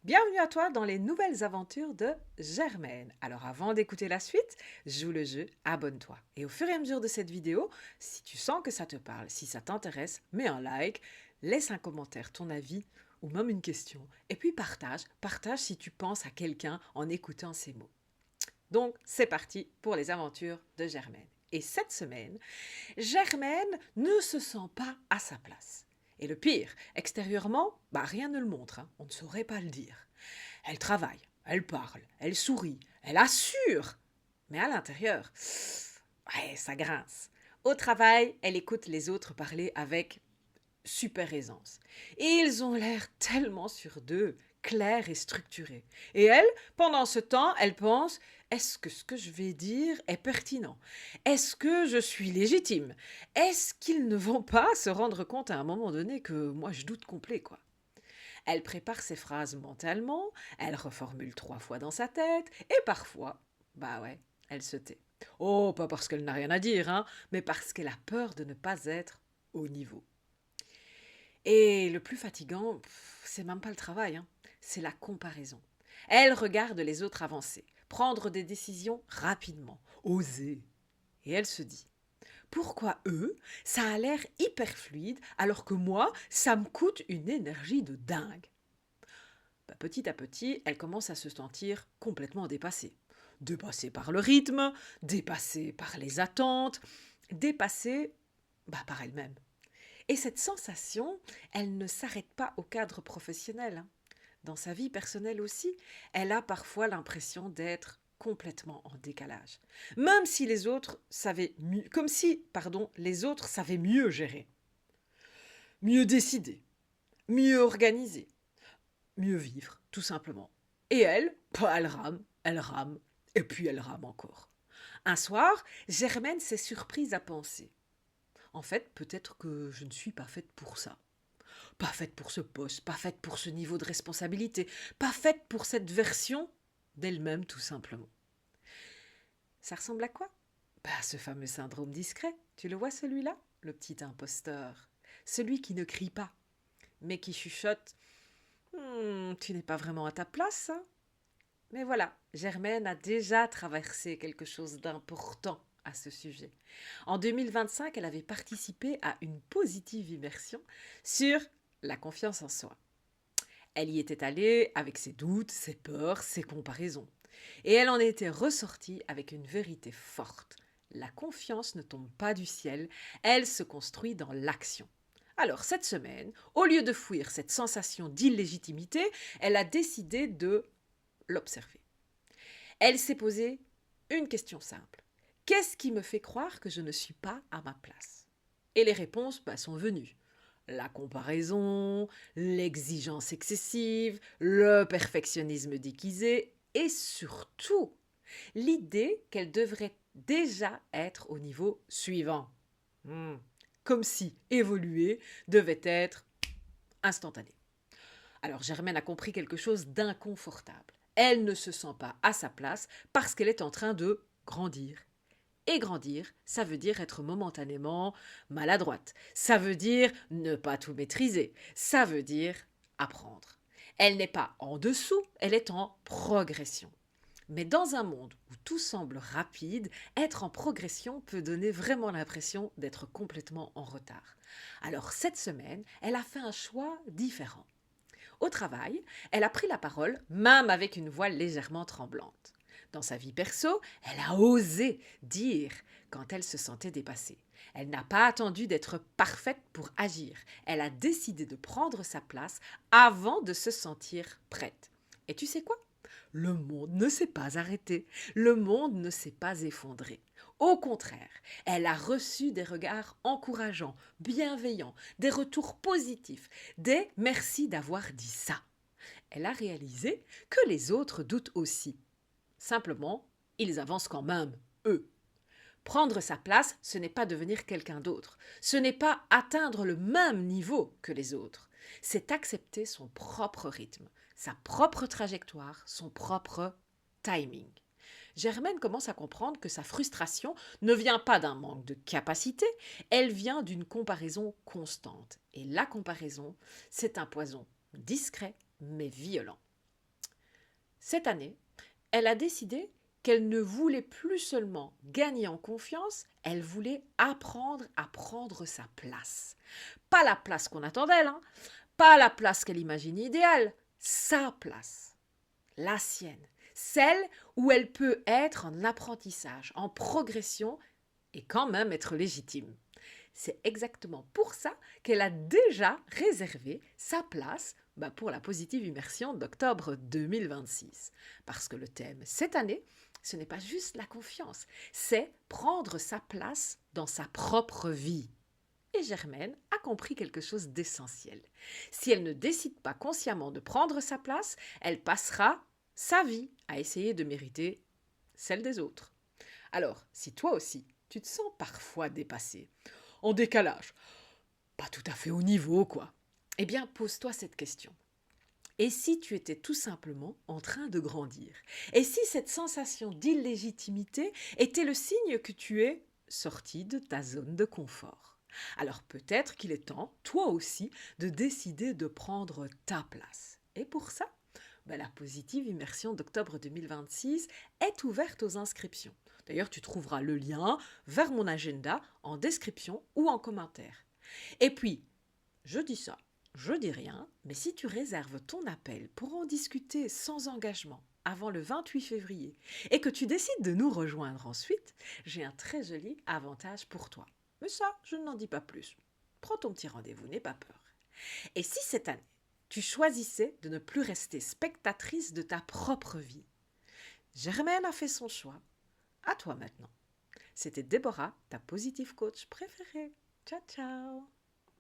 Bienvenue à toi dans les nouvelles aventures de Germaine. Alors avant d'écouter la suite, joue le jeu, abonne-toi. Et au fur et à mesure de cette vidéo, si tu sens que ça te parle, si ça t'intéresse, mets un like, laisse un commentaire, ton avis ou même une question. Et puis partage si tu penses à quelqu'un en écoutant ces mots. Donc c'est parti pour les aventures de Germaine. Et cette semaine, Germaine ne se sent pas à sa place. Et le pire, extérieurement, rien ne le montre, hein, on ne saurait pas le dire. Elle travaille, elle parle, elle sourit, elle assure. Mais à l'intérieur, ouais, ça grince. Au travail, elle écoute les autres parler avec super aisance. Et ils ont l'air tellement sur d'eux, clairs et structurés. Et elle, pendant ce temps, elle pense, est-ce que ce que je vais dire est pertinent? Est-ce que je suis légitime? Est-ce qu'ils ne vont pas se rendre compte à un moment donné que moi je doute complet, quoi? Elle prépare ses phrases mentalement, elle reformule 3 fois dans sa tête, et parfois, elle se tait. Oh, pas parce qu'elle n'a rien à dire, hein, mais parce qu'elle a peur de ne pas être au niveau. Et le plus fatigant, c'est même pas le travail, hein, c'est la comparaison. Elle regarde les autres avancer, prendre des décisions rapidement, oser. Et elle se dit, pourquoi eux, ça a l'air hyper fluide, alors que moi, ça me coûte une énergie de dingue? Petit à petit, elle commence à se sentir complètement dépassée. Dépassée par le rythme, dépassée par les attentes, dépassée par elle-même. Et cette sensation, elle ne s'arrête pas au cadre professionnel, hein. Dans sa vie personnelle aussi, elle a parfois l'impression d'être complètement en décalage. Même si les autres savaient mieux, comme si, pardon, les autres savaient mieux gérer, mieux décider, mieux organiser, mieux vivre, tout simplement. Et elle, elle rame, et puis elle rame encore. Un soir, Germaine s'est surprise à penser. En fait, peut-être que je ne suis pas faite pour ça. Pas faite pour ce poste, pas faite pour ce niveau de responsabilité, pas faite pour cette version d'elle-même tout simplement. Ça ressemble à quoi? Ce fameux syndrome discret. Tu le vois celui-là? Le petit imposteur. Celui qui ne crie pas, mais qui chuchote. Tu n'es pas vraiment à ta place, hein? Mais voilà, Germaine a déjà traversé quelque chose d'important à ce sujet. En 2025, elle avait participé à une positive immersion sur la confiance en soi. Elle y était allée avec ses doutes, ses peurs, ses comparaisons. Et elle en était ressortie avec une vérité forte. La confiance ne tombe pas du ciel, elle se construit dans l'action. Alors, cette semaine, au lieu de fuir cette sensation d'illégitimité, elle a décidé de l'observer. Elle s'est posé une question simple. Qu'est-ce qui me fait croire que je ne suis pas à ma place? Et les réponses sont venues. La comparaison, l'exigence excessive, le perfectionnisme déguisé et surtout l'idée qu'elle devrait déjà être au niveau suivant. Comme si évoluer devait être instantané. Alors Germaine a compris quelque chose d'inconfortable. Elle ne se sent pas à sa place parce qu'elle est en train de grandir. Et grandir, ça veut dire être momentanément maladroite. Ça veut dire ne pas tout maîtriser. Ça veut dire apprendre. Elle n'est pas en dessous, elle est en progression. Mais dans un monde où tout semble rapide, être en progression peut donner vraiment l'impression d'être complètement en retard. Alors cette semaine, elle a fait un choix différent. Au travail, elle a pris la parole, même avec une voix légèrement tremblante. Dans sa vie perso, elle a osé dire quand elle se sentait dépassée. Elle n'a pas attendu d'être parfaite pour agir. Elle a décidé de prendre sa place avant de se sentir prête. Et tu sais quoi? Le monde ne s'est pas arrêté. Le monde ne s'est pas effondré. Au contraire, elle a reçu des regards encourageants, bienveillants, des retours positifs, des merci d'avoir dit ça. Elle a réalisé que les autres doutent aussi. Simplement, ils avancent quand même, eux. Prendre sa place, ce n'est pas devenir quelqu'un d'autre. Ce n'est pas atteindre le même niveau que les autres. C'est accepter son propre rythme, sa propre trajectoire, son propre timing. Germaine commence à comprendre que sa frustration ne vient pas d'un manque de capacité, elle vient d'une comparaison constante. Et la comparaison, c'est un poison discret mais violent. Cette année, elle a décidé qu'elle ne voulait plus seulement gagner en confiance, elle voulait apprendre à prendre sa place. Pas la place qu'on attend d'elle, hein, pas la place qu'elle imagine idéale, sa place, la sienne, celle où elle peut être en apprentissage, en progression et quand même être légitime. C'est exactement pour ça qu'elle a déjà réservé sa place pour la positive immersion d'octobre 2026. Parce que le thème cette année, ce n'est pas juste la confiance, c'est prendre sa place dans sa propre vie. Et Germaine a compris quelque chose d'essentiel. Si elle ne décide pas consciemment de prendre sa place, elle passera sa vie à essayer de mériter celle des autres. Alors, si toi aussi, tu te sens parfois dépassé, en décalage, pas tout à fait au niveau, quoi, eh bien, pose-toi cette question. Et si tu étais tout simplement en train de grandir? Et si cette sensation d'illégitimité était le signe que tu es sorti de ta zone de confort? Alors peut-être qu'il est temps, toi aussi, de décider de prendre ta place. Et pour ça, la positive immersion d'octobre 2026 est ouverte aux inscriptions. D'ailleurs, tu trouveras le lien vers mon agenda en description ou en commentaire. Et puis, je dis ça, je dis rien, mais si tu réserves ton appel pour en discuter sans engagement avant le 28 février et que tu décides de nous rejoindre ensuite, j'ai un très joli avantage pour toi. Mais ça, je n'en dis pas plus. Prends ton petit rendez-vous, n'aie pas peur. Et si cette année, tu choisissais de ne plus rester spectatrice de ta propre vie? Germaine a fait son choix. À toi maintenant. C'était Déborah, ta positive coach préférée. Ciao, ciao!